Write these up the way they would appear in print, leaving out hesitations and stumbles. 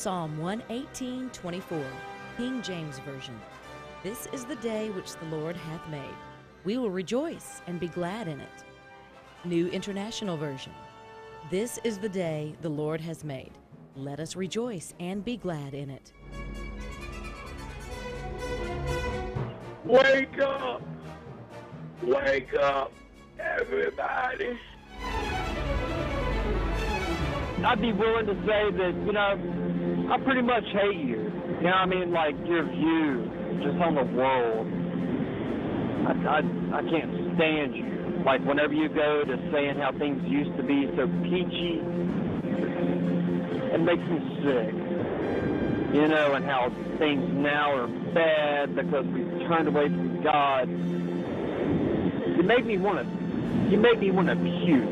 Psalm 118:24, King James Version. This is the day which the Lord hath made. We will rejoice and be glad in it. New International Version. This is the day the Lord has made. Let us rejoice and be glad in it. Wake up! Wake up, everybody! I'd be willing to say that, I pretty much hate you. Like your view just on the world. I can't stand you. Like whenever you go to saying how things used to be so peachy, it makes me sick. And how things now are bad because we've turned away from God. You make me want to puke.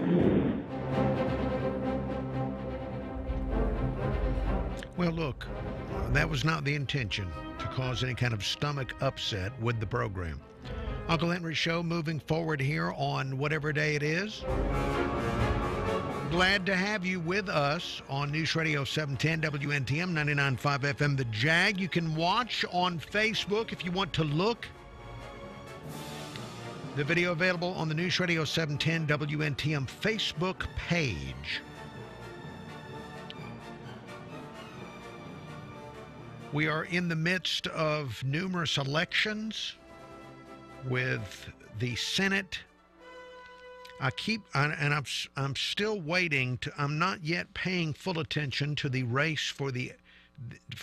Well, look, that was not the intention to cause any kind of stomach upset with the program. Uncle Henry Show moving forward here on whatever day it is. Glad to have you with us on News Radio 710 WNTM 99.5 FM The Jag. You can watch on Facebook if you want to look. The video available on the News Radio 710 WNTM Facebook page. We are in the midst of numerous elections with the Senate. I'm still waiting I'm not yet paying full attention to the race for the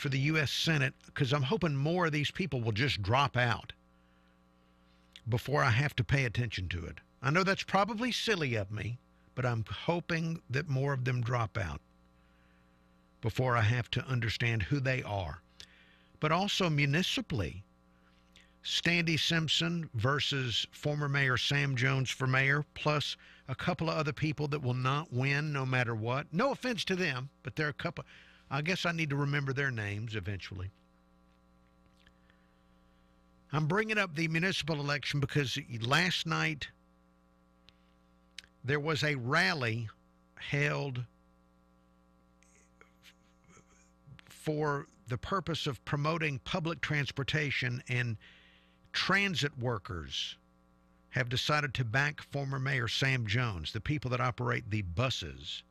U.S. Senate because I'm hoping more of these people will just drop out before I have to pay attention to it. I know that's probably silly of me, but I'm hoping that more of them drop out before I have to understand who they are. But also municipally, Standy Simpson versus former Mayor Sam Jones for mayor, plus a couple of other people that will not win no matter what. No offense to them, but there are a couple. I guess I need to remember their names eventually. I'm bringing up the municipal election because last night there was a rally held for the purpose of promoting public transportation, and transit workers have decided to back former Mayor Sam Jones, the people that operate the buses,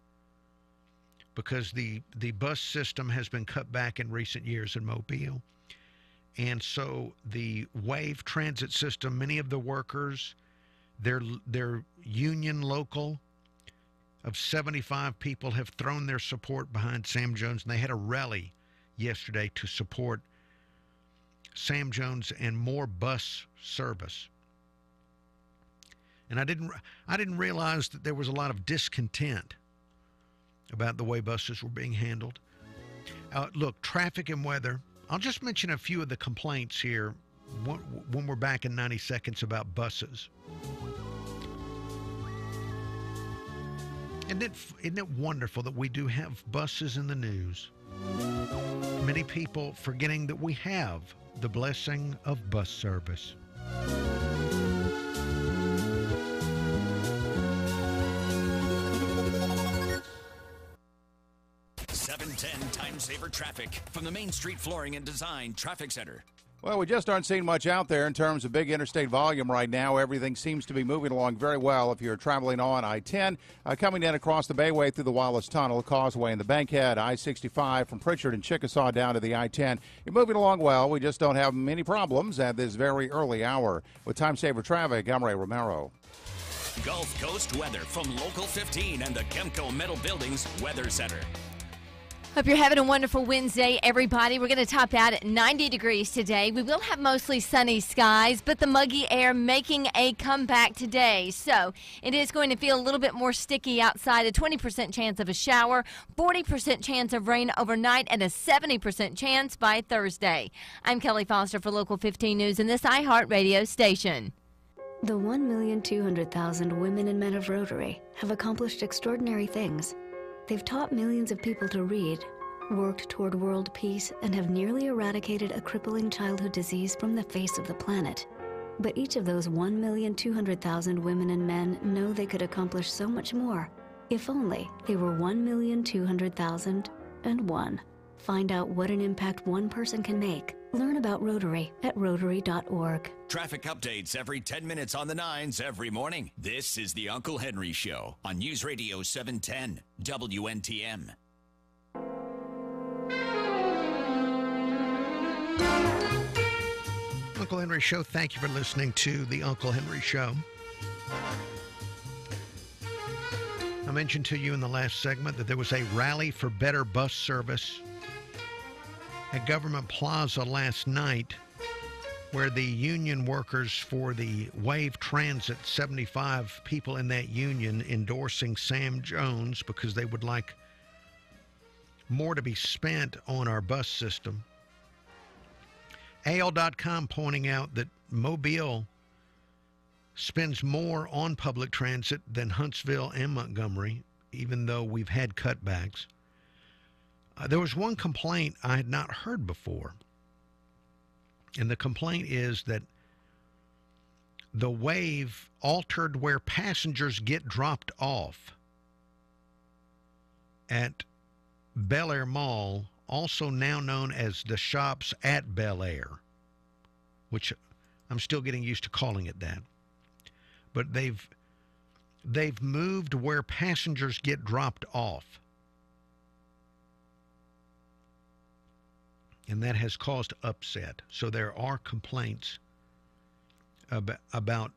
because the bus system has been cut back in recent years in Mobile. And so the WAVE transit system, many of the workers, their union local of 75 people have thrown their support behind Sam Jones, and they had a rally yesterday to support Sam Jones and more bus service. And I didn't realize that there was a lot of discontent about the way buses were being handled. Look, traffic and weather. I'll just mention a few of the complaints here when we're back in 90 seconds about buses. Isn't it wonderful that we do have buses in the news? Many people forgetting that we have the blessing of bus service. Time Saver Traffic from the Main Street Flooring and Design Traffic Center. Well, we just aren't seeing much out there in terms of big interstate volume right now. Everything seems to be moving along very well if you're traveling on I-10, coming in across the Bayway through the Wallace Tunnel, Causeway and the Bankhead, I-65 from Pritchard and Chickasaw down to the I-10. You're moving along well. We just don't have many problems at this very early hour. With Time Saver Traffic, I'm Ray Romero. Gulf Coast weather from Local 15 and the Kemco Metal Buildings Weather Center. Hope you're having a wonderful Wednesday, everybody. We're going to top out at 90 degrees today. We will have mostly sunny skies, but the muggy air making a comeback today. So it is going to feel a little bit more sticky outside. A 20% chance of a shower, 40% chance of rain overnight, and a 70% chance by Thursday. I'm Kelly Foster for Local 15 News and this iHeartRadio station. The 1,200,000 women and men of Rotary have accomplished extraordinary things. They've taught millions of people to read, worked toward world peace, and have nearly eradicated a crippling childhood disease from the face of the planet. But each of those 1,200,000 women and men know they could accomplish so much more if only they were 1,200,001. Find out what an impact one person can make. Learn about Rotary at Rotary.org. Traffic updates every 10 minutes on the 9s every morning. This is the Uncle Henry Show on News Radio 710 WNTM. Uncle Henry Show, thank you for listening to the Uncle Henry Show. I mentioned to you in the last segment that there was a rally for better bus service at Government Plaza last night, where the union workers for the Wave Transit, 75 people in that union endorsing Sam Jones because they would like more to be spent on our bus system. AL.com pointing out that Mobile spends more on public transit than Huntsville and Montgomery, even though we've had cutbacks. There was one complaint I had not heard before, and the complaint is that the Wave altered where passengers get dropped off at Bel Air Mall, also now known as the Shops at Bel Air, which I'm still getting used to calling it that. But they've moved where passengers get dropped off. And that has caused upset. So there are complaints about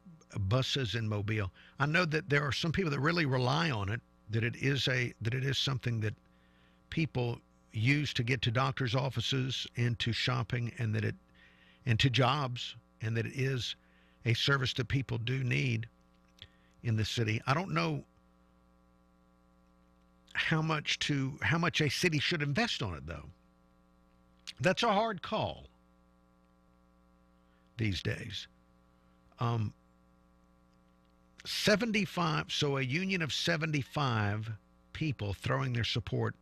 buses in Mobile. I know that there are some people that really rely on it, that it is something that people use to get to doctors' offices and to shopping, and to jobs, and that it is a service that people do need in the city. I don't know how much a city should invest on it, though. That's a hard call these days. 75, so a union of 75 people throwing their support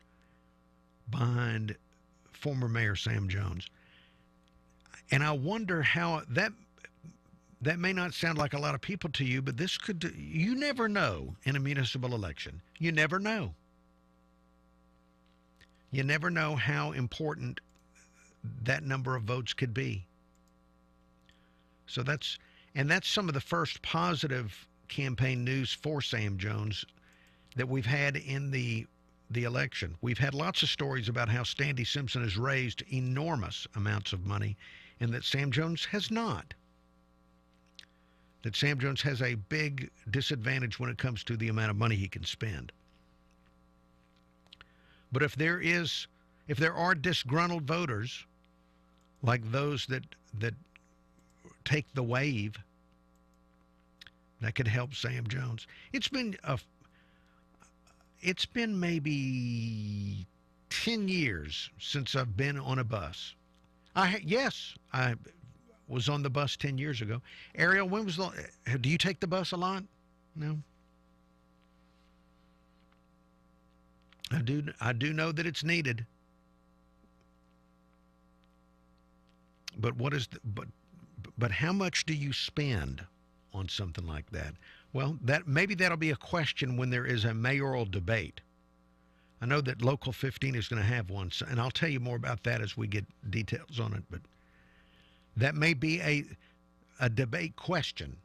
behind former Mayor Sam Jones. And I wonder how that may not sound like a lot of people to you, but this could, you never know in a municipal election. You never know. You never know how important that number of votes could be. So that's some of the first positive campaign news for Sam Jones that we've had in the election. We've had lots of stories about how Standy Simpson has raised enormous amounts of money and that Sam Jones has not. That Sam Jones has a big disadvantage when it comes to the amount of money he can spend. But if there are disgruntled voters like those that take the Wave, that could help Sam Jones. It's been maybe 10 years since I've been on a bus. I was on the bus 10 years ago. Ariel, do you take the bus a lot? No. I do know that it's needed. But but how much do you spend on something like that? Well, maybe that'll be a question when there is a mayoral debate. I know that Local 15 is going to have one, and I'll tell you more about that as we get details on it, but that may be a debate question.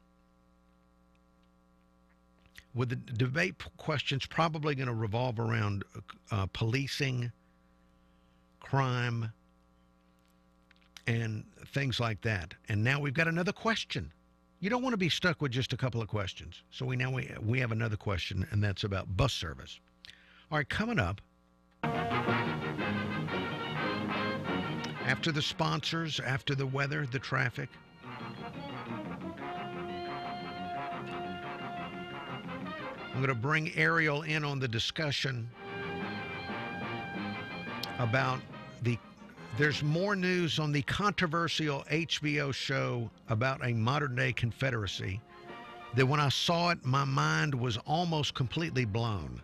With the debate questions probably going to revolve around policing, crime, and things like that. And now we've got another question. You don't want to be stuck with just a couple of questions. So we have another question, and that's about bus service. All right, coming up, after the sponsors, after the weather, the traffic, I'm going to bring Ariel in on the discussion about there's more news on the controversial HBO show about a modern-day Confederacy that when I saw it, my mind was almost completely blown.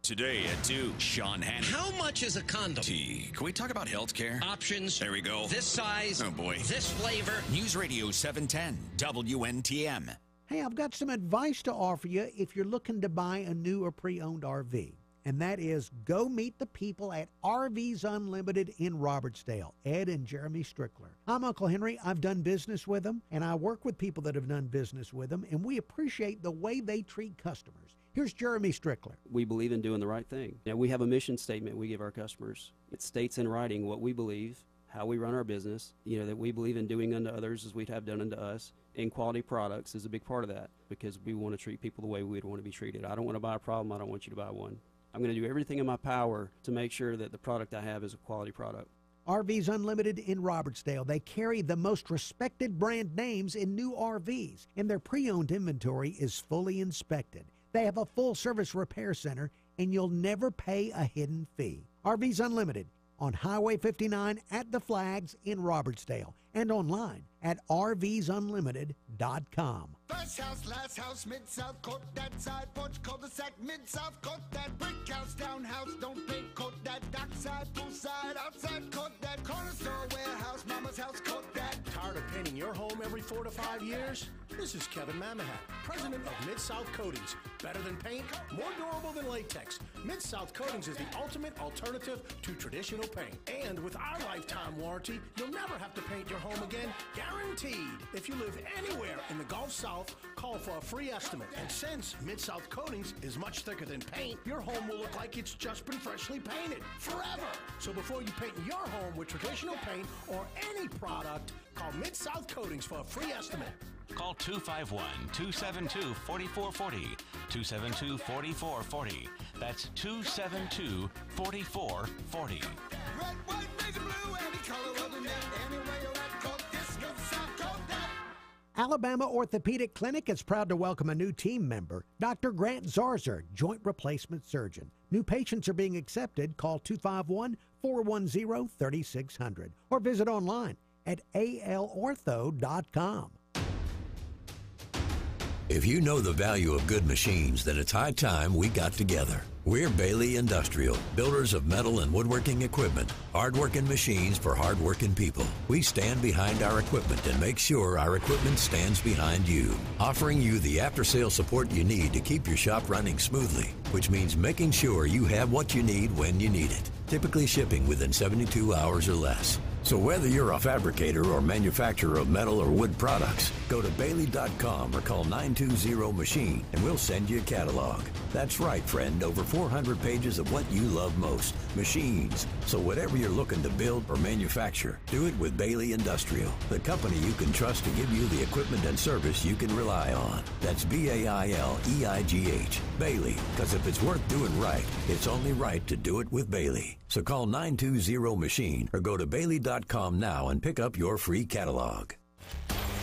Today at 2, Sean Hannity. How much is a condom? Can we talk about health care? Options. There we go. This size. Oh, boy. This flavor. News Radio 710, WNTM. Hey, I've got some advice to offer you if you're looking to buy a new or pre-owned RV. and that is go meet the people at RVs Unlimited in Robertsdale, Ed and Jeremy Strickler. I'm Uncle Henry. I've done business with them, and I work with people that have done business with them, and we appreciate the way they treat customers. Here's Jeremy Strickler. We believe in doing the right thing. Now, we have a mission statement we give our customers. It states in writing what we believe, how we run our business, that we believe in doing unto others as we'd have done unto us. And quality products is a big part of that because we want to treat people the way we'd want to be treated. I don't want to buy a problem. I don't want you to buy one. I'm going to do everything in my power to make sure that the product I have is a quality product. RVs Unlimited in Robertsdale. They carry the most respected brand names in new RVs, and their pre-owned inventory is fully inspected. They have a full-service repair center, and you'll never pay a hidden fee. RVs Unlimited on Highway 59 at the Flags in Robertsdale and online at rvsunlimited.com. First house, last house, Mid-South, coat that side, porch, cul-de-sac, Mid-South, coat that brick house, townhouse, don't paint, coat that dockside, poolside, outside, coat that corner store, warehouse, mama's house, coat that. Tired of painting your home every 4 to 5 years? This is Kevin Mamahat, president of Mid-South Coatings. Better than paint, more durable than latex. Mid-South Coatings is the ultimate alternative to traditional paint. And with our lifetime warranty, you'll never have to paint your home again, guaranteed. If you live anywhere in the Gulf South, call for a free estimate. And since Mid-South Coatings is much thicker than paint, your home will look like it's just been freshly painted forever. So before you paint your home with traditional paint or any product, call Mid-South Coatings for a free estimate. Call 251-272-4440, 272-4440. That's 272-4440. Red, white, navy blue, any color of the net, anywhere you're at, coat this, Mid-South, coat that. Alabama Orthopedic Clinic is proud to welcome a new team member, Dr. Grant Zarzer, joint replacement surgeon. New patients are being accepted. Call 251-410-3600 or visit online at alortho.com. If you know the value of good machines, then it's high time we got together. We're Bailey Industrial, builders of metal and woodworking equipment, hard-working machines for hard-working people. We stand behind our equipment and make sure our equipment stands behind you, offering you the after-sale support you need to keep your shop running smoothly, which means making sure you have what you need when you need it, typically shipping within 72 hours or less. So whether you're a fabricator or manufacturer of metal or wood products, go to Bailey.com or call 920-MACHINE and we'll send you a catalog. That's right, friend, over 400 pages of what you love most, machines. So whatever you're looking to build or manufacture, do it with Bailey Industrial, the company you can trust to give you the equipment and service you can rely on. That's B-A-I-L-E-I-G-H, Bailey, because if it's worth doing right, it's only right to do it with Bailey. So call 920-MACHINE or go to Bailey.com now and pick up your free catalog.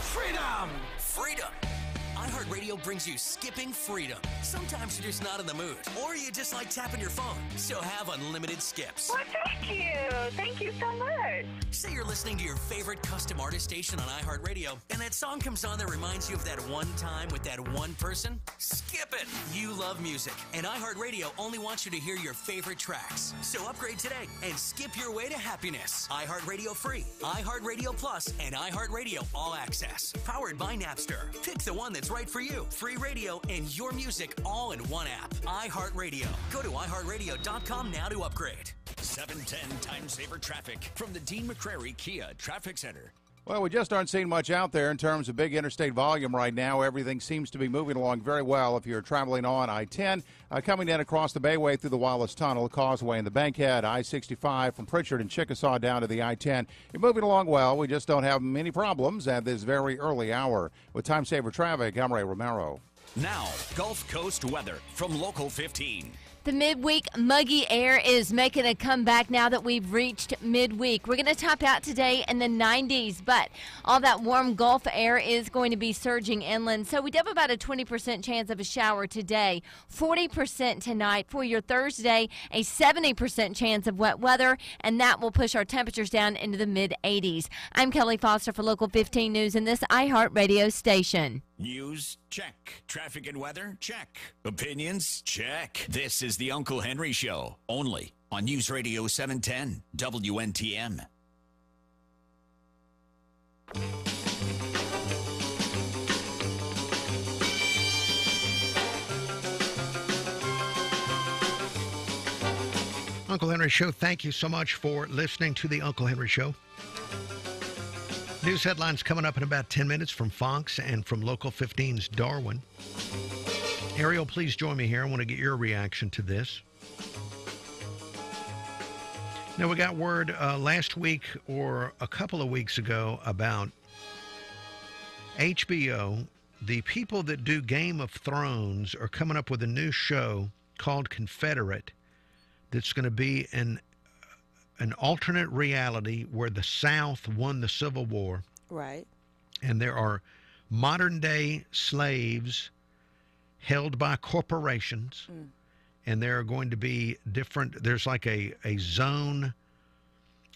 Freedom! Freedom! iHeartRadio brings you skipping freedom. Sometimes you're just not in the mood, or you just like tapping your phone, so have unlimited skips. Well, thank you. Thank you so much. Say you're listening to your favorite custom artist station on iHeartRadio, and that song comes on that reminds you of that one time with that one person. Skip it. You love music, and iHeartRadio only wants you to hear your favorite tracks. So upgrade today and skip your way to happiness. iHeartRadio Free, iHeartRadio Plus, and iHeartRadio All Access. Powered by Napster. Pick the one that's right for you. Free radio and your music all in one app. iHeartRadio. Go to iHeartRadio.com now to upgrade. 710 Time Saver Traffic from the Dean McCrary Kia Traffic Center. Well, we just aren't seeing much out there in terms of big interstate volume right now. Everything seems to be moving along very well if you're traveling on I-10, coming in across the Bayway through the Wallace Tunnel, Causeway and the Bankhead, I-65 from Pritchard and Chickasaw down to the I-10. You're moving along well. We just don't have many problems at this very early hour. With Time Saver Traffic, I'm Ray Romero. Now, Gulf Coast weather from Local 15. The midweek muggy air is making a comeback now that we've reached midweek. We're going to top out today in the 90s, but all that warm Gulf air is going to be surging inland. So we do have about a 20% chance of a shower today, 40% tonight. For your Thursday, a 70% chance of wet weather, and that will push our temperatures down into the mid-80s. I'm Kelly Foster for Local 15 News in this iHeartRadio station. News? Check. Traffic and weather? Check. Opinions? Check. This is the Uncle Henry Show, only on News Radio 710 WNTM. Uncle Henry Show, thank you so much for listening to the Uncle Henry Show. News headlines coming up in about 10 minutes from Fox and from Local 15's Darwin. Ariel, please join me here. I want to get your reaction to this. Now, we got word last week or a couple of weeks ago about HBO. The people that do Game of Thrones are coming up with a new show called Confederate that's going to be an alternate reality where the South won the Civil War. Right. And there are modern-day slaves held by corporations. And there are going to be there's like a zone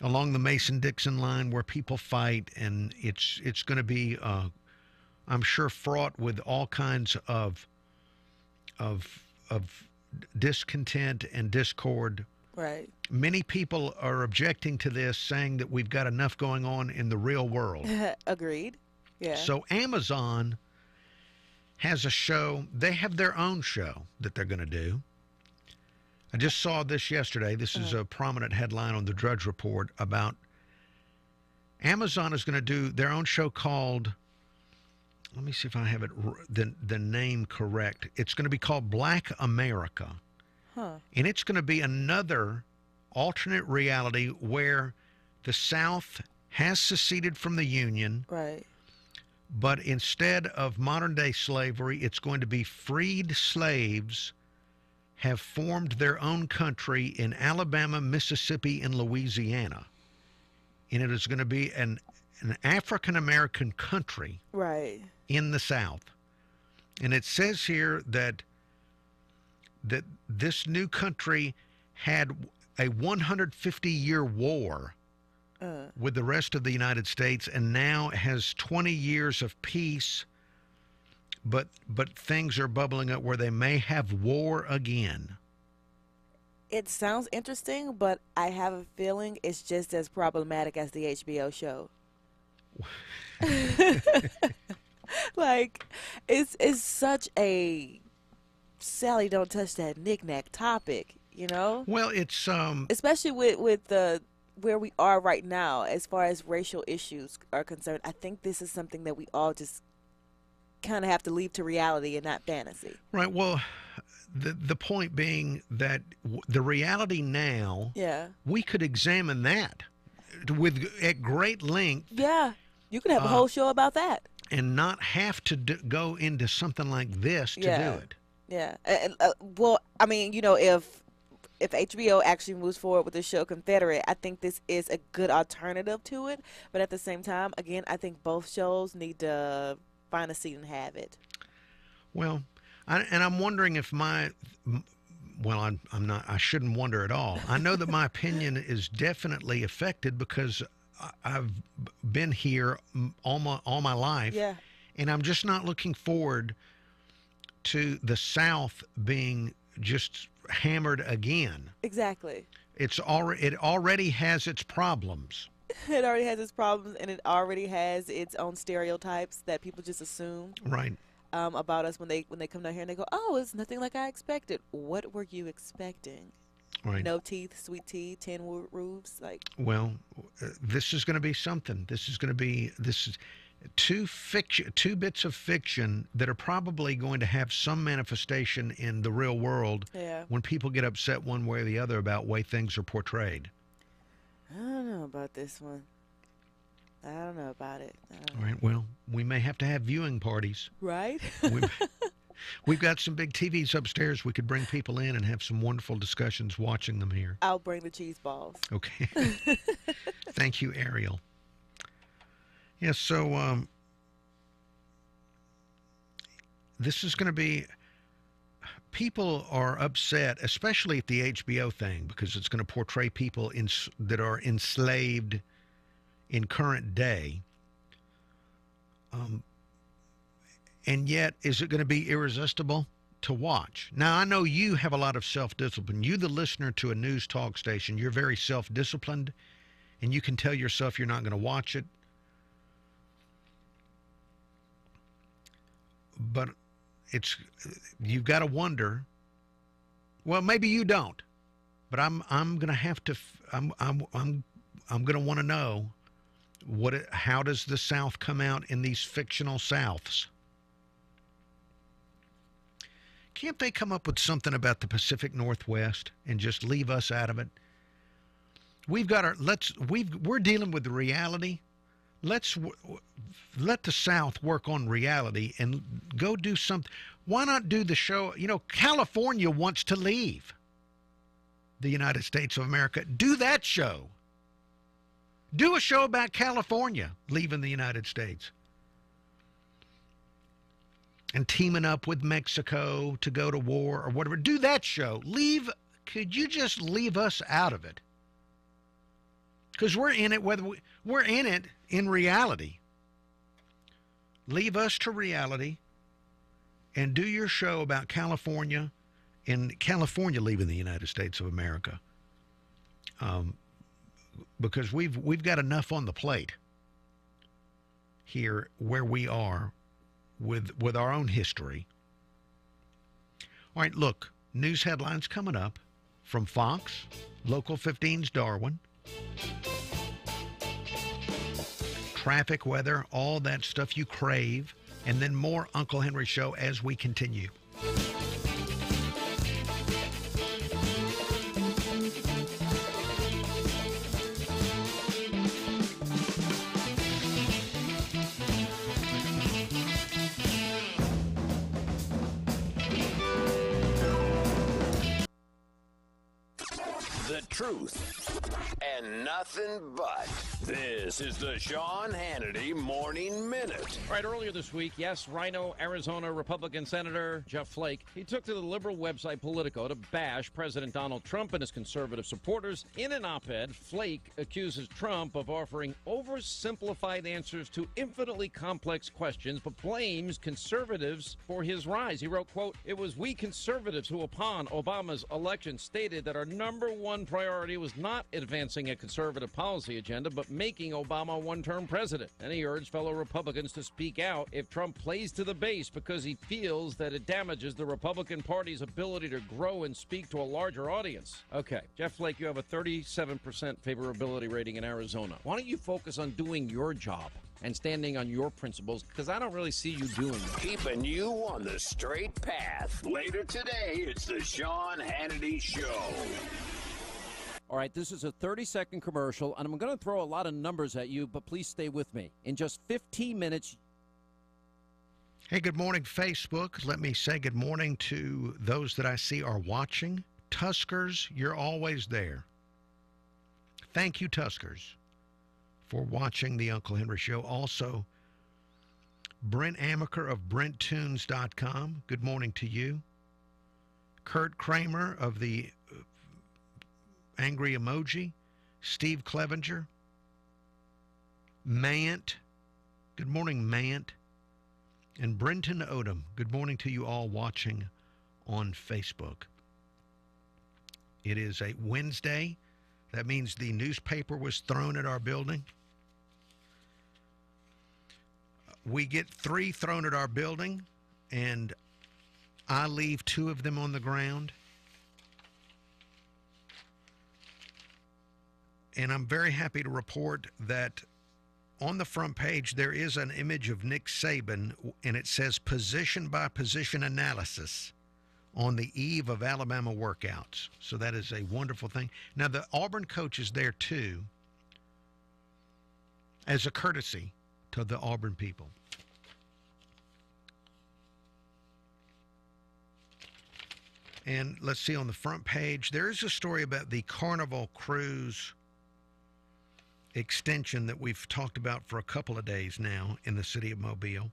along the Mason-Dixon line where people fight, and it's going to be, I'm sure, fraught with all kinds of discontent and discord. Right. Many people are objecting to this, saying that we've got enough going on in the real world. Agreed. Yeah. So Amazon has a show. They have their own show that they're going to do. I just saw this yesterday. This is a prominent headline on the Drudge Report about Amazon is going to do their own show called, let me see if I have it the name correct. It's going to be called Black America. And it's going to be another alternate reality where the South has seceded from the Union. Right. But instead of modern-day slavery, it's going to be freed slaves have formed their own country in Alabama, Mississippi, and Louisiana. And it is going to be an African-American country in the South. And it says here that this new country had a 150-year war with the rest of the United States, and now has 20 years of peace, but things are bubbling up where they may have war again. It sounds interesting, but I have a feeling it's just as problematic as the HBO show. Like, it's such a Sally don't touch that knick-knack topic, you know? Well, it's especially with the where we are right now as far as racial issues are concerned. I think this is something that we all just kind of have to leave to reality and not fantasy. Right. Well, the point being that the reality now, we could examine that at great length. Yeah, you could have a whole show about that. And not have to go into something like this to do it. Yeah. Well, I mean, you know, if HBO actually moves forward with the show Confederate, I think this is a good alternative to it. But at the same time, again, I think both shows need to find a seat and have it. Well, I'm wondering if I'm not, I shouldn't wonder at all. I know that my opinion is definitely affected because I've been here all my life. Yeah. And I'm just not looking forward to the South being just hammered again. Exactly. It already has its problems. It already has its problems, and it already has its own stereotypes that people just assume about us when they come down here and they go, "Oh, it's nothing like I expected." What were you expecting? Right. No teeth, sweet tea, tin roofs, like. Well, this is going to be something. This is two bits of fiction that are probably going to have some manifestation in the real world when people get upset one way or the other about the way things are portrayed. I don't know about this one. I don't know about it. All right. Well, we may have to have viewing parties. Right? We've got some big TVs upstairs. We could bring people in and have some wonderful discussions watching them here. I'll bring the cheese balls. Okay. Thank you, Ariel. Yeah, so this is going to be, people are upset, especially at the HBO thing, because it's going to portray people that are enslaved in current day. And yet, is it going to be irresistible to watch? Now, I know you have a lot of self-discipline. You, the listener to a news talk station, you're very self-disciplined, and you can tell yourself you're not going to watch it. But you've got to wonder, well, maybe you don't. But I'm going to have to I'm going to want to know how does the South come out in these fictional Souths? Can't they come up with something about the Pacific Northwest and just leave us out of it? We're dealing with the reality. Let's let the South work on reality and go do something. Why not do the show? You know, California wants to leave the United States of America. Do that show. Do a show about California leaving the United States and teaming up with Mexico to go to war or whatever. Do that show. Could you just leave us out of it? Because we're in it, we're in it in reality. Leave us to reality and do your show about California and California leaving the United States of America. Because we've got enough on the plate here where we are with our own history. All right, look, news headlines coming up from Fox, Local 15's Darwin. Traffic, weather, all that stuff you crave, and then more Uncle Henry Show as we continue. The truth and nothing but. This is the Sean Hannity Morning Minute. Right, earlier this week, yes, Rhino, Arizona Republican Senator Jeff Flake, he took to the liberal website Politico to bash President Donald Trump and his conservative supporters. In an op-ed, Flake accuses Trump of offering oversimplified answers to infinitely complex questions, but blames conservatives for his rise. He wrote, quote, "It was we conservatives who, upon Obama's election, stated that our number one priority was not advancing a conservative policy agenda, but making Obama a one-term president." And he urged fellow Republicans to speak out if Trump plays to the base because he feels that it damages the Republican Party's ability to grow and speak to a larger audience. Okay, Jeff Flake, you have a 37% favorability rating in Arizona. Why don't you focus on doing your job and standing on your principles, because I don't really see you doing that. Keeping you on the straight path. Later today, it's the Sean Hannity Show. All right, this is a 30-second commercial, and I'm going to throw a lot of numbers at you, but please stay with me. In just 15 minutes... Hey, good morning, Facebook. Let me say good morning to those that I see are watching. Tuskers, you're always there. Thank you, Tuskers, for watching the Uncle Henry Show. Also, Brent Amaker of BrentTunes.com, good morning to you. Kurt Kramer of the Angry Emoji, Steve Clevenger, Mant, good morning, Mant, and Brenton Odom, good morning to you all watching on Facebook. It is a Wednesday. That means the newspaper was thrown at our building. We get 3 thrown at our building, and I leave 2 of them on the ground. And I'm very happy to report that on the front page there is an image of Nick Saban, and it says position by position analysis on the eve of Alabama workouts. So that is a wonderful thing. Now, the Auburn coach is there too, as a courtesy to the Auburn people. And let's see, on the front page, there is a story about the Carnival Cruise extension that we've talked about for a couple of days now in the city of Mobile.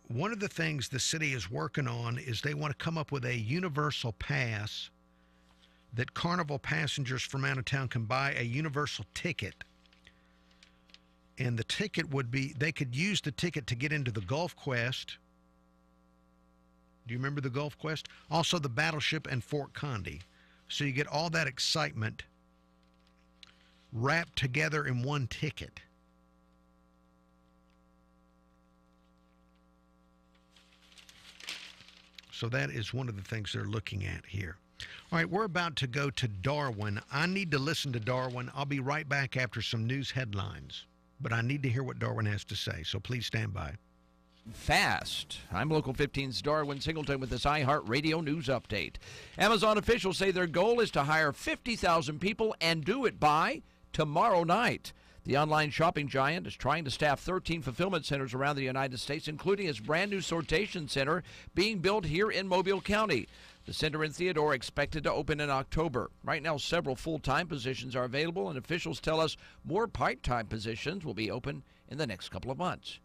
One of the things the city is working on is they want to come up with a universal pass that Carnival passengers from out of town can buy a universal ticket. And the ticket would be, they could use the ticket to get into the Gulf Quest. Do you remember the Gulf Quest? Also the Battleship and Fort Condy. So you get all that excitement wrapped together in one ticket. So that is one of the things they're looking at here. All right, we're about to go to Darwin. I need to listen to Darwin. I'll be right back after some news headlines, but I need to hear what Darwin has to say, so please stand by. Fast. I'm Local 15's Darwin Singleton with this iHeartRadio news update. Amazon officials say their goal is to hire 50,000 people and do it by tomorrow night. The online shopping giant is trying to staff 13 fulfillment centers around the United States, including its brand new sortation center being built here in Mobile County. The center in Theodore expected to open in October. Right now, several full-time positions are available, and officials tell us more part-time positions will be open in the next couple of months.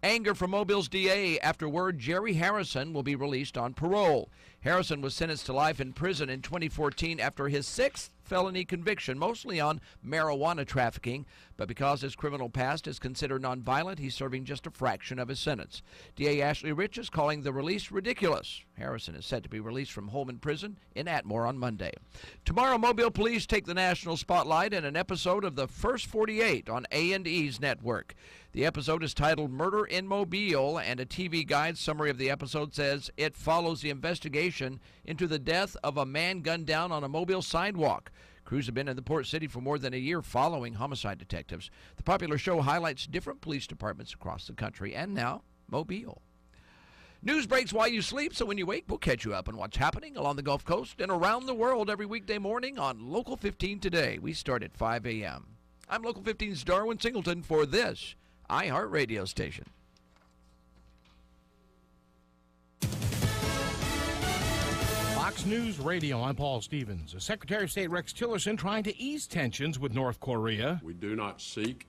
Anger from Mobile's DA after word Jerry Harrison will be released on parole. Harrison was sentenced to life in prison in 2014 after his sixth felony conviction, mostly on marijuana trafficking, but because his criminal past is considered nonviolent, he's serving just a fraction of his sentence. DA Ashley Rich is calling the release ridiculous. Harrison is set to be released from Holman Prison in Atmore on Monday. Tomorrow, Mobile police take the national spotlight in an episode of The First 48 on A&E's network. The episode is titled Murder in Mobile, and a TV Guide summary of the episode says it follows the investigation into the death of a man gunned down on a Mobile sidewalk. Crews have been in the port city for more than a year following homicide detectives. The popular show highlights different police departments across the country and now Mobile. News breaks while you sleep, so when you wake, we'll catch you up on what's happening along the Gulf Coast and around the world every weekday morning on Local 15 Today. We start at 5 a.m. I'm Local 15's Darwin Singleton for this iHeartRadio station. Fox News Radio, I'm Paul Stevens. Secretary of State Rex Tillerson trying to ease tensions with North Korea. We do not seek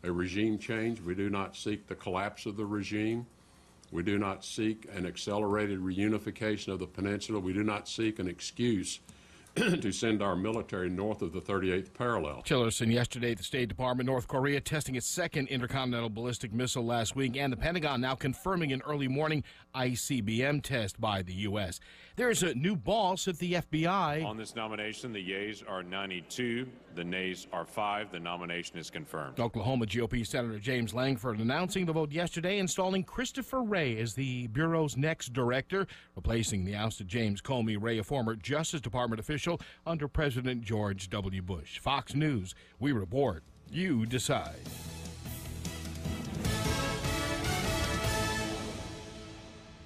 a regime change. We do not seek the collapse of the regime. We do not seek an accelerated reunification of the peninsula. We do not seek an excuse to send our military north of the 38th parallel. Tillerson yesterday at the State Department, North Korea testing its second intercontinental ballistic missile last week, and the Pentagon now confirming an early morning ICBM test by the U.S. There's a new boss at the FBI. On this nomination, the yeas are 92, the nays are 5. The nomination is confirmed. Oklahoma GOP Senator James Langford announcing the vote yesterday, installing Christopher Wray as the Bureau's next director, replacing the ousted James Comey. Wray, a former Justice Department official under President George W. Bush. Fox News, we report, you decide.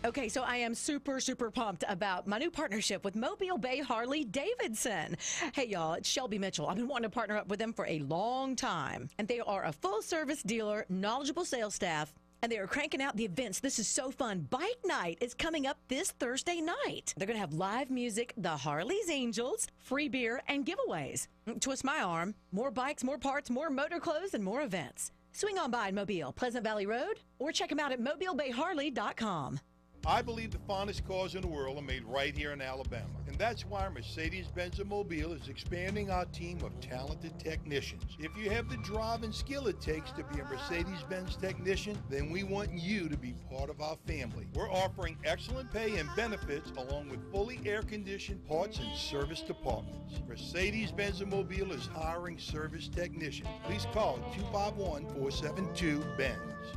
Okay, so I am super pumped about my new partnership with Mobile Bay Harley-Davidson. Hey, y'all, it's Shelby Mitchell. I've been wanting to partner up with them for a long time. And they are a full-service dealer, knowledgeable sales staff, and they are cranking out the events. This is so fun. Bike Night is coming up this Thursday night. They're going to have live music, the Harley's Angels, free beer, and giveaways. Twist my arm. More bikes, more parts, more motor clothes, and more events. Swing on by in Mobile, Pleasant Valley Road, or check them out at mobilebayharley.com. I believe the finest cars in the world are made right here in Alabama. And that's why Mercedes-Benz of Mobile is expanding our team of talented technicians. If you have the drive and skill it takes to be a Mercedes-Benz technician, then we want you to be part of our family. We're offering excellent pay and benefits along with fully air-conditioned parts and service departments. Mercedes-Benz of Mobile is hiring service technicians. Please call 251-472-BENZ.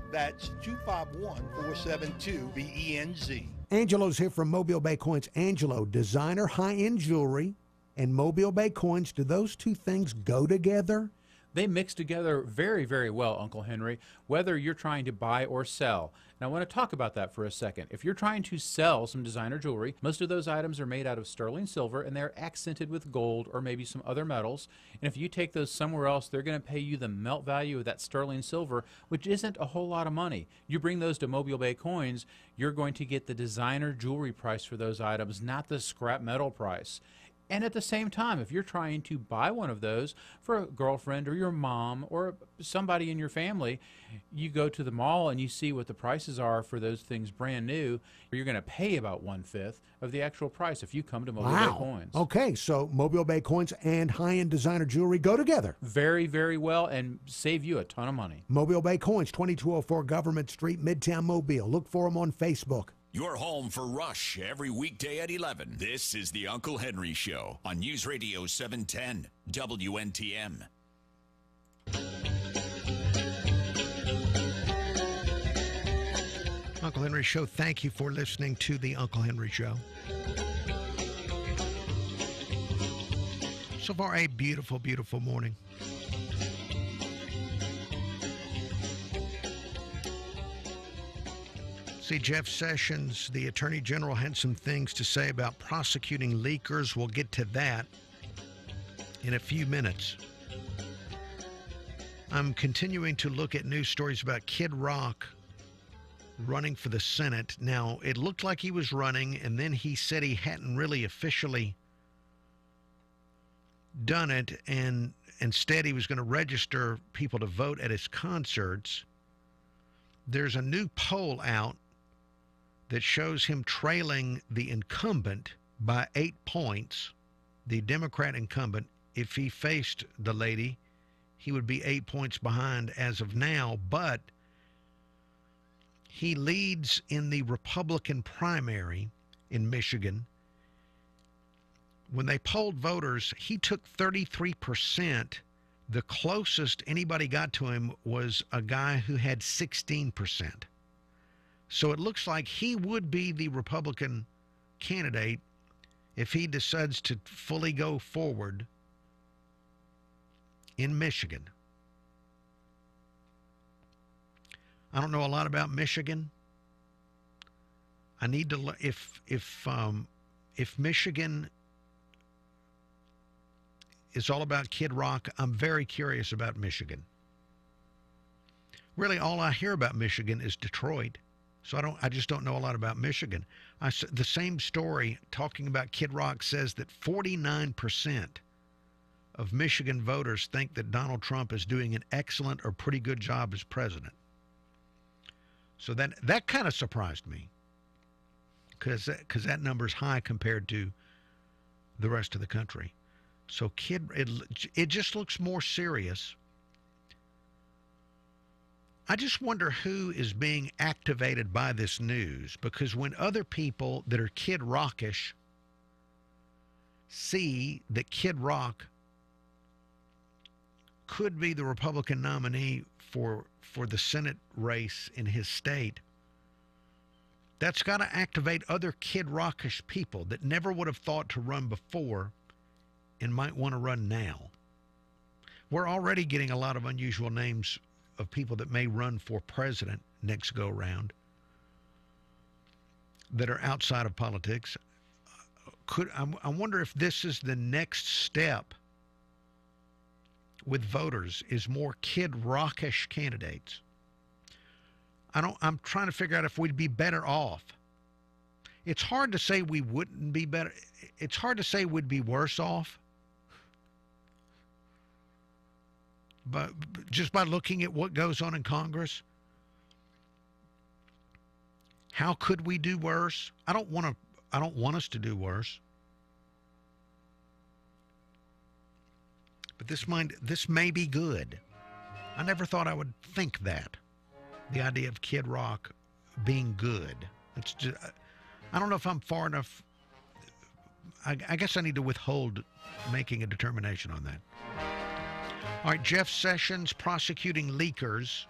That's 251-472-BENZ. Angelo's here from Mobile Bay Coins. Angelo, designer high-end jewelry and Mobile Bay Coins, do those two things go together? They mix together very, very well, Uncle Henry, whether you're trying to buy or sell. Now, I want to talk about that for a second. If you're trying to sell some designer jewelry, most of those items are made out of sterling silver, and they're accented with gold or maybe some other metals. And if you take those somewhere else, they're going to pay you the melt value of that sterling silver, which isn't a whole lot of money. You bring those to Mobile Bay Coins, you're going to get the designer jewelry price for those items, not the scrap metal price. And at the same time, if you're trying to buy one of those for a girlfriend or your mom or somebody in your family, you go to the mall and you see what the prices are for those things brand new, you're going to pay about 1/5 of the actual price if you come to Mobile Bay Coins. Okay, so Mobile Bay Coins and high-end designer jewelry go together. Very, very well, and save you a ton of money. Mobile Bay Coins, 2204 Government Street, Midtown Mobile. Look for them on Facebook. You're home for Rush every weekday at 11. This is the Uncle Henry Show on News Radio 710 WNTM. Uncle Henry Show, thank you for listening to the Uncle Henry Show. So far, a beautiful, beautiful morning. See, Jeff Sessions, the Attorney General, had some things to say about prosecuting leakers. We'll get to that in a few minutes. I'm continuing to look at news stories about Kid Rock running for the Senate. Now, it looked like he was running, and then he said he hadn't really officially done it, and instead he was going to register people to vote at his concerts. There's a new poll out that shows him trailing the incumbent by 8 points, the Democrat incumbent. If he faced the lady, he would be 8 points behind as of now, but he leads in the Republican primary in Michigan. When they polled voters, he took 33%. The closest anybody got to him was a guy who had 16%. So it looks like he would be the Republican candidate if he decides to fully go forward in Michigan. I don't know a lot about Michigan. I need to if Michigan is all about Kid Rock, I'm very curious about Michigan. Really, all I hear about Michigan is Detroit. So I just don't know a lot about Michigan. The same story talking about Kid Rock says that 49% of Michigan voters think that Donald Trump is doing an excellent or pretty good job as president. So that kind of surprised me because that number's high compared to the rest of the country. So it just looks more serious. I just wonder who is being activated by this news, because when other people that are Kid Rockish see that Kid Rock could be the Republican nominee for the Senate race in his state, that's got to activate other Kid Rockish people that never would have thought to run before and might want to run now. We're already getting a lot of unusual names of people that may run for president next go round that are outside of politics. I wonder if this is the next step with voters, is more Kid Rockish candidates. I'm trying to figure out if we'd be better off. It's hard to say we wouldn't be better. It's hard to say we'd be worse off. But just by looking at what goes on in Congress, how could we do worse? I don't want us to do worse. But this may be good. I never thought I would think that. The idea of Kid Rock being good. It's just, I don't know if I'm far enough. I guess I need to withhold making a determination on that. All right, Jeff Sessions prosecuting leakers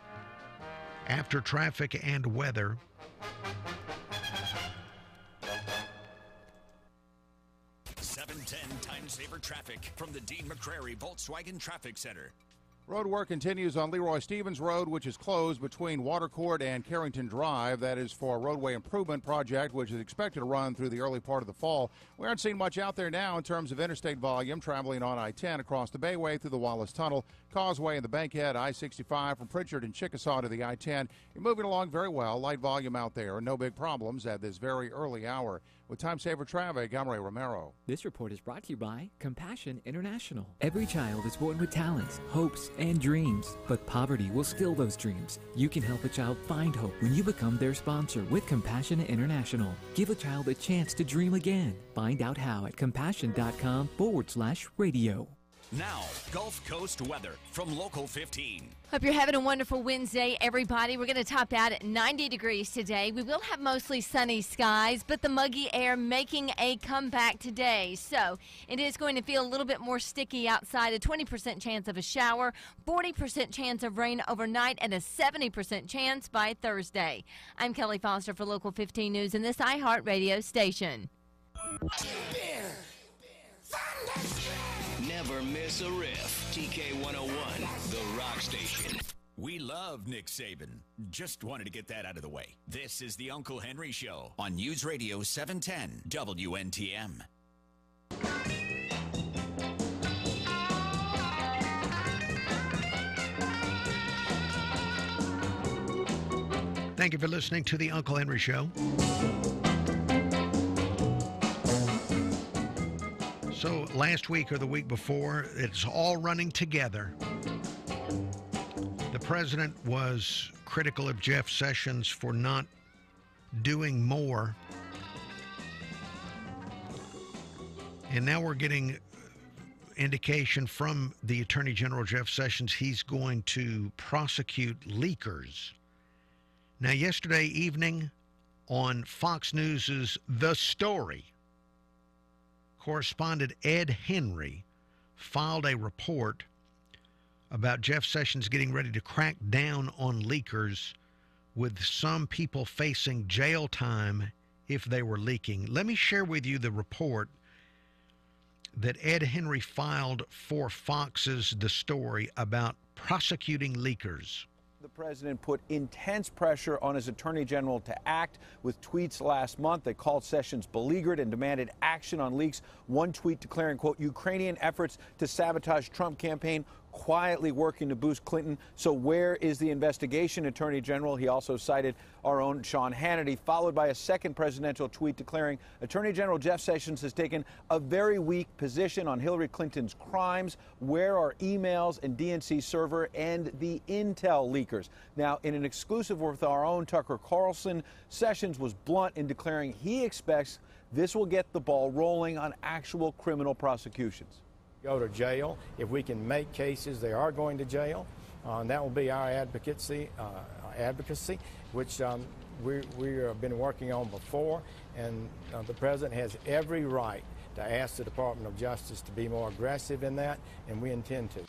after traffic and weather. Time saver traffic from the Dean McCrary Volkswagen Traffic Center. Road work continues on Leroy Stevens Road, which is closed between Watercourt and Carrington Drive. That is for a roadway improvement project, which is expected to run through the early part of the fall. We aren't seeing much out there now in terms of interstate volume traveling on I-10 across the Bayway through the Wallace Tunnel, Causeway and the Bankhead, I-65 from Pritchard and Chickasaw to the I-10. You're moving along very well. Light volume out there. No big problems at this very early hour. With Time Saver Traffic, I'm Ray Romero. This report is brought to you by Compassion International. Every child is born with talents, hopes, and dreams, but poverty will steal those dreams. You can help a child find hope when you become their sponsor with Compassion International. Give a child a chance to dream again. Find out how at compassion.com/radio. Now, Gulf Coast weather from Local 15. Hope you're having a wonderful Wednesday, everybody. We're going to top out at 90 degrees today. We will have mostly sunny skies, but the muggy air making a comeback today. So it is going to feel a little bit more sticky outside. A 20% chance of a shower, 40% chance of rain overnight, and a 70% chance by Thursday. I'm Kelly Foster for Local 15 News and this iHeartRadio station. Never Never miss a riff. TK 101, the rock station. We love Nick Saban. Just wanted to get that out of the way. This is the Uncle Henry Show on News Radio 710 WNTM. Thank you for listening to the Uncle Henry Show. So last week or the week before, it's all running together. The president was critical of Jeff Sessions for not doing more. And now we're getting indication from the Attorney General Jeff Sessions he's going to prosecute leakers. Now, yesterday evening on Fox News' The Story, correspondent Ed Henry filed a report about Jeff Sessions getting ready to crack down on leakers, with some people facing jail time if they were leaking. Let me share with you the report that Ed Henry filed for Fox's The Story about prosecuting leakers. The president put intense pressure on his attorney general to act with tweets last month that called Sessions beleaguered and demanded action on leaks. One tweet declaring, quote, Ukrainian efforts to sabotage Trump campaign quietly working to boost Clinton. So where is the investigation, Attorney General? He also cited our own Sean Hannity, followed by a second presidential tweet declaring Attorney General Jeff Sessions has taken a very weak position on Hillary Clinton's crimes. Where are emails and DNC server and the intel leakers? Now, in an exclusive with our own Tucker Carlson, Sessions was blunt in declaring he expects this will get the ball rolling on actual criminal prosecutions. Go to jail. If we can make cases, they are going to jail. And that will be our advocacy, which we have been working on before. And the president has every right to ask the Department of Justice to be more aggressive in that, and we intend to.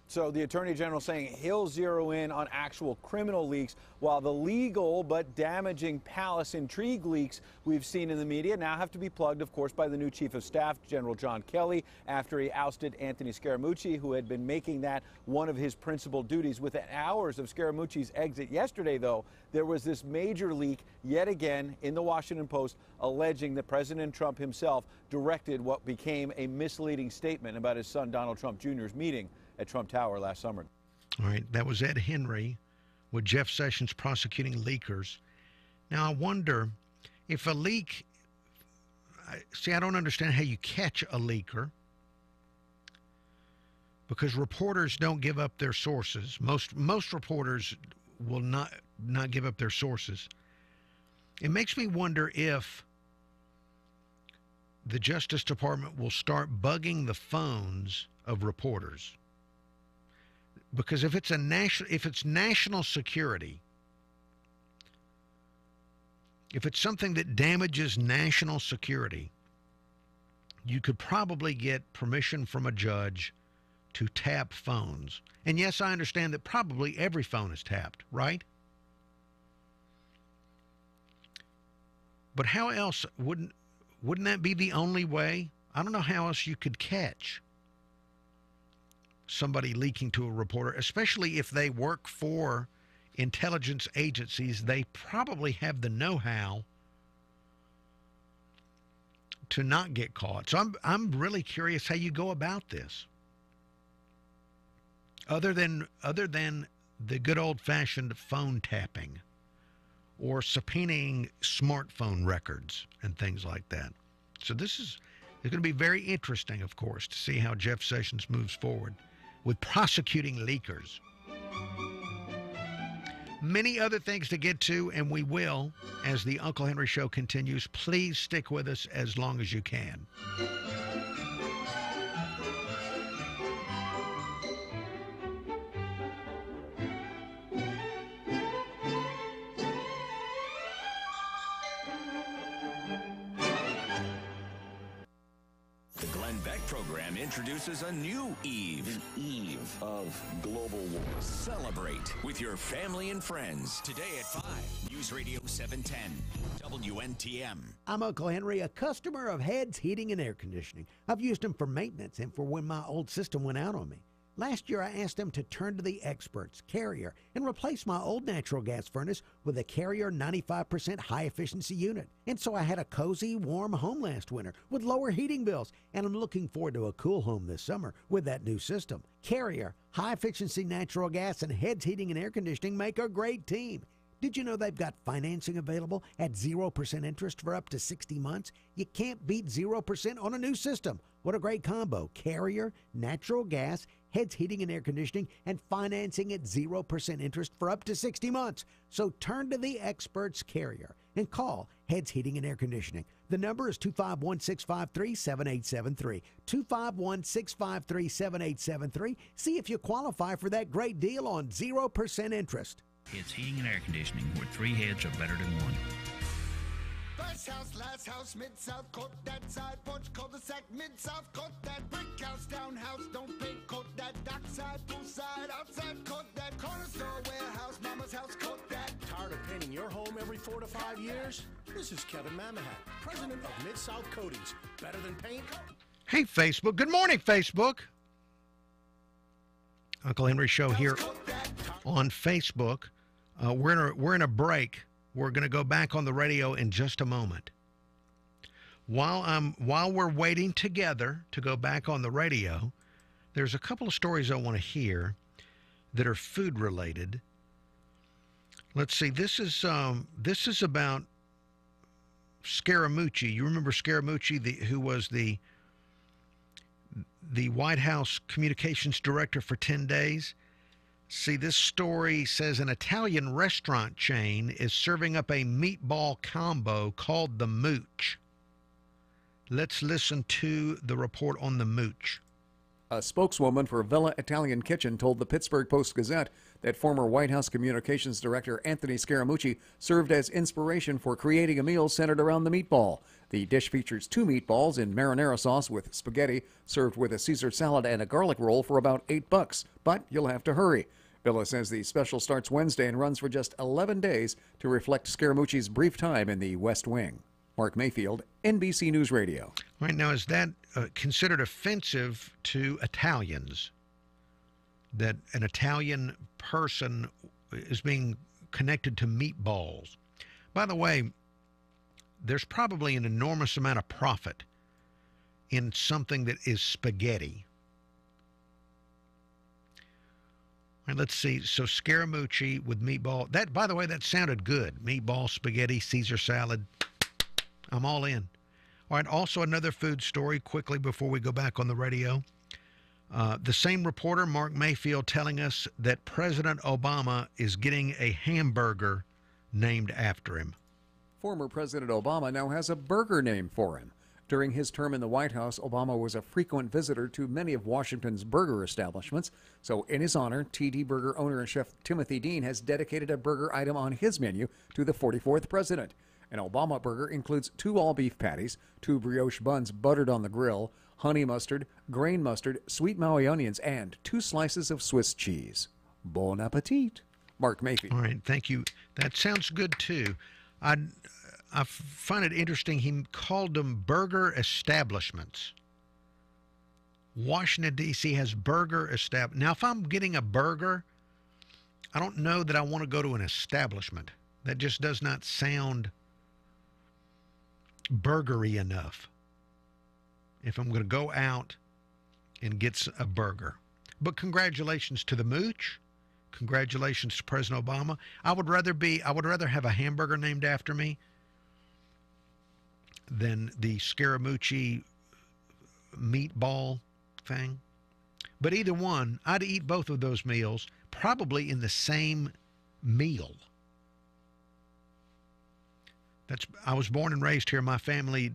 So the Attorney General saying he'll zero in on actual criminal leaks, while the legal but damaging palace intrigue leaks we've seen in the media now have to be plugged, of course, by the new Chief of Staff, General John Kelly, after he ousted Anthony Scaramucci, who had been making that one of his principal duties. Within hours of Scaramucci's exit yesterday, though, there was this major leak yet again in the Washington Post alleging that President Trump himself directed what became a misleading statement about his son Donald Trump Jr.'s meeting at Trump Tower last summer. All right, that was Ed Henry with Jeff Sessions prosecuting leakers. Now, I wonder if a leak, see, I don't understand how you catch a leaker, because reporters don't give up their sources. Most reporters will not give up their sources. It makes me wonder if the Justice Department will start bugging the phones of reporters. Because if it's national security, if it's something that damages national security, you could probably get permission from a judge to tap phones. And yes, I understand that probably every phone is tapped, right? But how else wouldn't that be the only way? I don't know how else you could catch somebody leaking to a reporter, especially if they work for intelligence agencies. They probably have the know-how to not get caught. So I'm really curious how you go about this. Other than the good old-fashioned phone tapping or subpoenaing smartphone records and things like that. So it's going to be very interesting, of course, to see how Jeff Sessions moves forward with prosecuting leakers. Many other things to get to, and we will, as the Uncle Henry Show continues. Please stick with us as long as you can. The Glenn Beck program introduces a new eve. The eve of global war. Celebrate with your family and friends. Today at 5, News Radio 710, WNTM. I'm Uncle Henry, a customer of Heads Heating and Air Conditioning. I've used them for maintenance and for when my old system went out on me. Last year, I asked them to turn to the experts, Carrier, and replace my old natural gas furnace with a Carrier 95% high-efficiency unit. And so I had a cozy, warm home last winter with lower heating bills. And I'm looking forward to a cool home this summer with that new system. Carrier, high-efficiency natural gas, and Heads Heating and Air Conditioning make a great team. Did you know they've got financing available at 0% interest for up to 60 months? You can't beat 0% on a new system. What a great combo. Carrier, natural gas, Heads Heating and Air Conditioning, and financing at 0% interest for up to 60 months. So turn to the experts, Carrier, and call Heads Heating and Air Conditioning. The number is 251-653-7873. 251-653-7873. See if you qualify for that great deal on 0% interest. It's Heating and Air Conditioning, where 3 heads are better than 1. First house, last house, mid-south, coat that side porch, cul-de-sac, mid-south, coat that brick house, townhouse, don't pay, coat that dockside, poolside, outside, coat that corner store, warehouse, mama's house, coat that. Tired of painting your home every 4 to 5 years? This is Kevin Mamahat, president of Mid-South Coatings. Better than paint? Hey, Facebook. Good morning, Facebook. Uncle Henry Show here on Facebook. We're in a break. We're going to go back on the radio in just a moment. While we're waiting together to go back on the radio, there's a couple of stories I want to hear that are food related. Let's see. This is about Scaramucci. You remember Scaramucci, who was the White House communications director for 10 days? See, this story says an Italian restaurant chain is serving up a meatball combo called the Mooch. Let's listen to the report on the Mooch. A spokeswoman for Villa Italian Kitchen told the Pittsburgh Post-Gazette that former White House Communications Director Anthony Scaramucci served as inspiration for creating a meal centered around the meatball. The dish features 2 meatballs in marinara sauce with spaghetti, served with a Caesar salad and a garlic roll for about $8, but you'll have to hurry. Villa says the special starts Wednesday and runs for just 11 days to reflect Scaramucci's brief time in the West Wing. Mark Mayfield, NBC News Radio. Right now, is that considered offensive to Italians? That an Italian person is being connected to meatballs? By the way, there's probably an enormous amount of profit in something that is spaghetti. All right, let's see. So Scaramucci with meatball. That, by the way, that sounded good. Meatball, spaghetti, Caesar salad. I'm all in. All right, also another food story quickly before we go back on the radio. The same reporter, Mark Mayfield, telling us that President Obama is getting a hamburger named after him. Former President Obama now has a burger named for him. During his term in the White House, Obama was a frequent visitor to many of Washington's burger establishments. So in his honor, TD Burger owner and chef Timothy Dean has dedicated a burger item on his menu to the 44th president. An Obama burger includes 2 all-beef patties, 2 brioche buns buttered on the grill, honey mustard, grain mustard, sweet Maui onions, and 2 slices of Swiss cheese. Bon appetit. Mark Mayfield. All right, thank you. That sounds good, too. I find it interesting he called them burger establishments. Washington, D.C. has burger establishments. Now, if I'm getting a burger, I don't know that I want to go to an establishment. That just does not sound burgery enough if I'm going to go out and get a burger. But congratulations to the Mooch. Congratulations to President Obama. I would rather have a hamburger named after me than the Scaramucci meatball thing. But either one, I'd eat both of those meals probably in the same meal. I was born and raised here. My family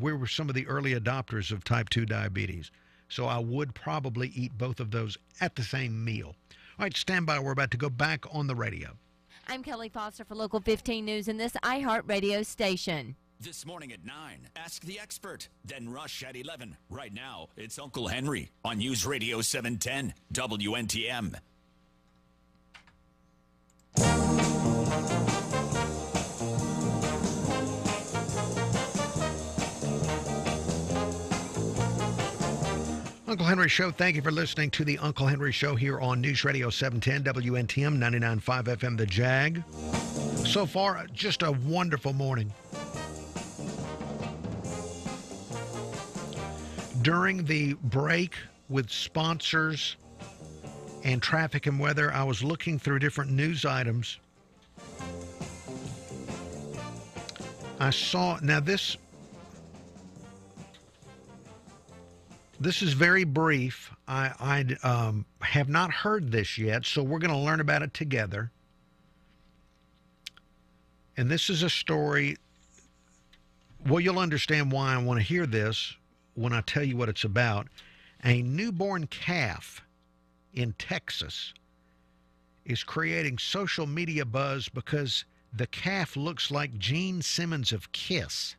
we were some of the early adopters of type 2 diabetes. So I would probably eat both of those at the same meal. All right, stand by. We're about to go back on the radio. I'm Kelly Foster for Local 15 News in this iHeartRadio station. This morning at 9, ask the expert. Then Rush at 11. Right now, it's Uncle Henry on News Radio 710 WNTM. Uncle Henry Show, thank you for listening to the Uncle Henry Show here on News Radio 710 WNTM 99.5 FM The Jag. So far, just a wonderful morning. During the break with sponsors and traffic and weather, I was looking through different news items. I saw, now this is very brief. I have not heard this yet, so we're going to learn about it together. And this is a story, well, you'll understand why I want to hear this when I tell you what it's about. A newborn calf in Texas is creating social media buzz because the calf looks like Gene Simmons of Kiss.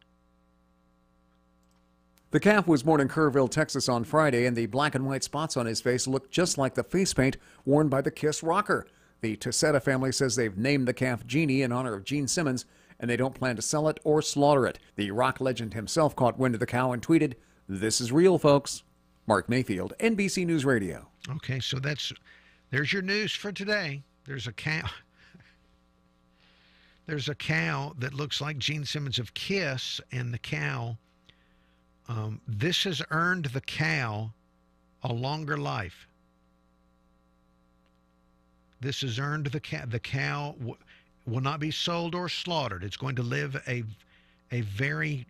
The calf was born in Kerrville, Texas on Friday, and the black and white spots on his face look just like the face paint worn by the Kiss rocker. The Tessetta family says they've named the calf Genie in honor of Gene Simmons, and they don't plan to sell it or slaughter it. The rock legend himself caught wind of the cow and tweeted, "This is real, folks." Mark Mayfield, NBC News Radio. Okay, so there's your news for today. There's a cow. There's a cow that looks like Gene Simmons of Kiss, and the cow, this has earned the cow a longer life. This has earned the cow. The cow will not be sold or slaughtered. It's going to live a very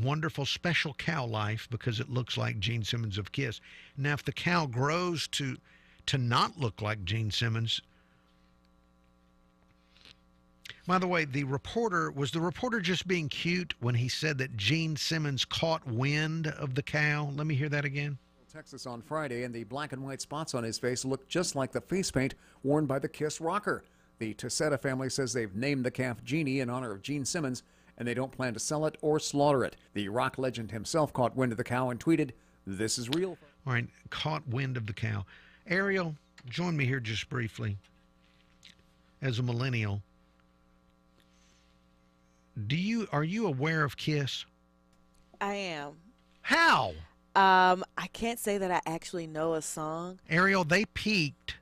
wonderful, special cow life because it looks like Gene Simmons of Kiss. Now, if the cow grows to not look like Gene Simmons, by the way, was the reporter just being cute when he said that Gene Simmons caught wind of the cow? Let me hear that again. Texas on Friday, and the black and white spots on his face look just like the face paint worn by the Kiss rocker. The Tessetta family says they've named the calf Genie in honor of Gene Simmons, and they don't plan to sell it or slaughter it. The rock legend himself caught wind of the cow and tweeted, "This is real." All right, caught wind of the cow. Ariel, join me here just briefly. As a millennial, are you aware of Kiss? I am. How? I can't say that I actually know a song. Ariel, they peaked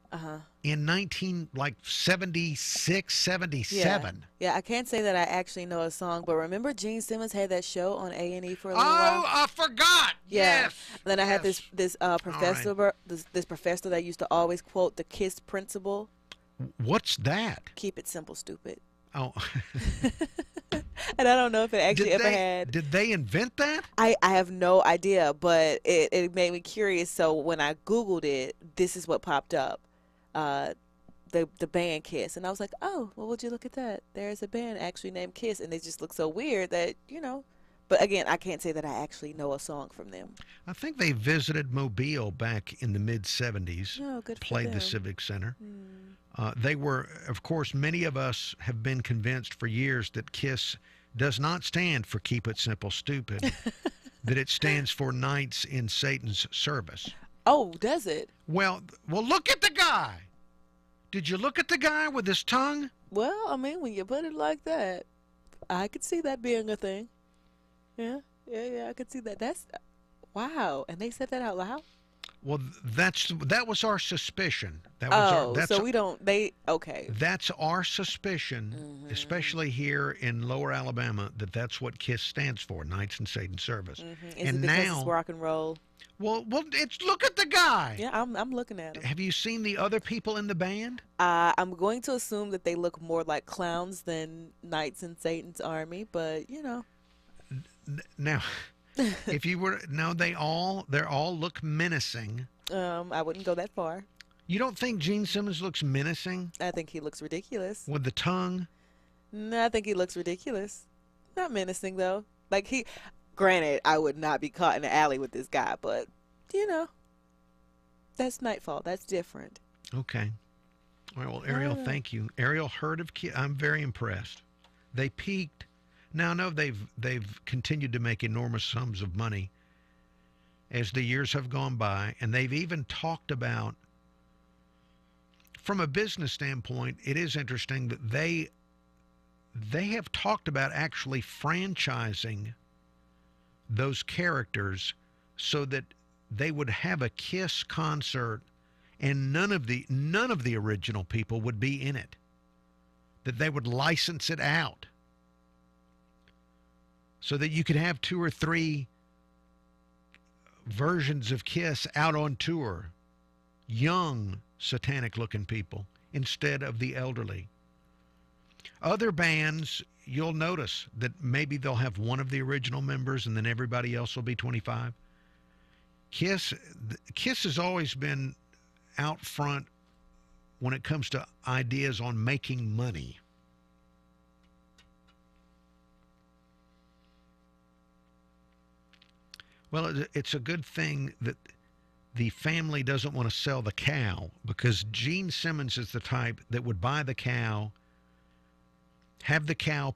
in 1976, 77. Yeah, I can't say that I actually know a song, but remember Gene Simmons had that show on A&E for a little while? Oh, I forgot. Yeah. Yes. Then I had this professor, this professor that used to always quote the KISS principle. What's that? Keep it simple, stupid. Oh. And I don't know if it actually ever had. Did they invent that? I have no idea, but it made me curious. So when I Googled it, this is what popped up. The band Kiss. And I was like, oh, well, would you look at that? There's a band actually named Kiss, and they just look so weird that, But again, I can't say that I actually know a song from them. I think they visited Mobile back in the mid-'70s. Oh, good for Played them. the Civic Center. They were, of course, many of us have been convinced for years that KISS does not stand for Keep It Simple, Stupid, that it stands for Knights in Satan's Service. Oh, does it? Well, look at the guy. Did you look at the guy with his tongue? Well, I mean, when you put it like that, I could see that being a thing. Yeah, I could see that. That's, wow. And they said that out loud? Well, that was our suspicion. Okay. That's our suspicion, especially here in Lower Alabama, that's what KISS stands for, Knights in Satan's Service. Is it because it's rock and roll? Well, look at the guy. Yeah, I'm looking at him. Have you seen the other people in the band? I'm going to assume that they look more like clowns than Knights in Satan's Army, but Now, if you were they all look menacing. I wouldn't go that far. You don't think Gene Simmons looks menacing? I think he looks ridiculous. With the tongue? No, I think he looks ridiculous. Not menacing though. Granted, I would not be caught in the alley with this guy, but that's Nightfall. That's different. Okay. All right. Well, Ariel, thank you. Ariel heard of KISS. I'm very impressed. They peaked. Now, I know they've continued to make enormous sums of money as the years have gone by, and they've even talked about, from a business standpoint, it is interesting that they have talked about actually franchising those characters so that they would have a Kiss concert and none of the original people would be in it, that they would license it out so that you could have 2 or 3 versions of Kiss out on tour, young satanic looking people instead of the elderly. Other bands, you'll notice that maybe they'll have one of the original members and then everybody else will be 25. Kiss has always been out front when it comes to ideas on making money. Well, it's a good thing that the family doesn't want to sell the cow, because Gene Simmons is the type that would buy the cow, have the cow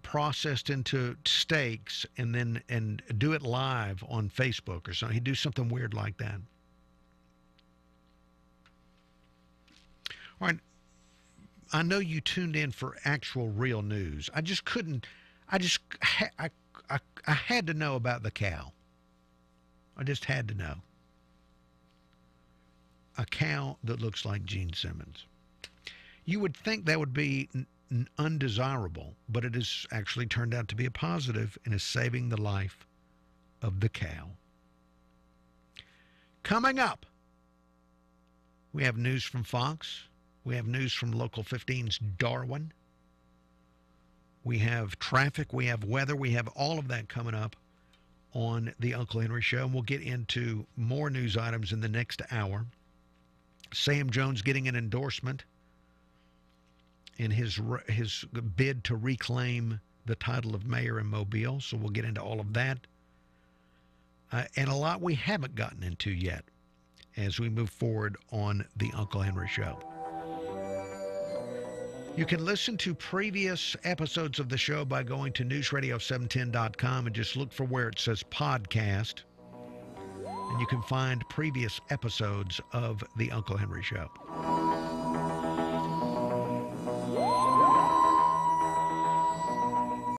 processed into steaks, and do it live on Facebook or something. He'd do something weird like that. All right. I know you tuned in for actual real news. I just couldn't. I had to know about the cow. I just had to know. A cow that looks like Gene Simmons. You would think that would be undesirable, but it has actually turned out to be a positive and is saving the life of the cow. Coming up, we have news from Fox. We have news from Local 15's Darwin. We have traffic. We have weather. We have all of that coming up on the Uncle Henry Show. And we'll get into more news items in the next hour. Sam Jones getting an endorsement in his bid to reclaim the title of mayor in Mobile. So we'll get into all of that. And a lot we haven't gotten into yet as we move forward on the Uncle Henry Show. You can listen to previous episodes of the show by going to newsradio710.com and just look for where it says podcast. And you can find previous episodes of the Uncle Henry Show.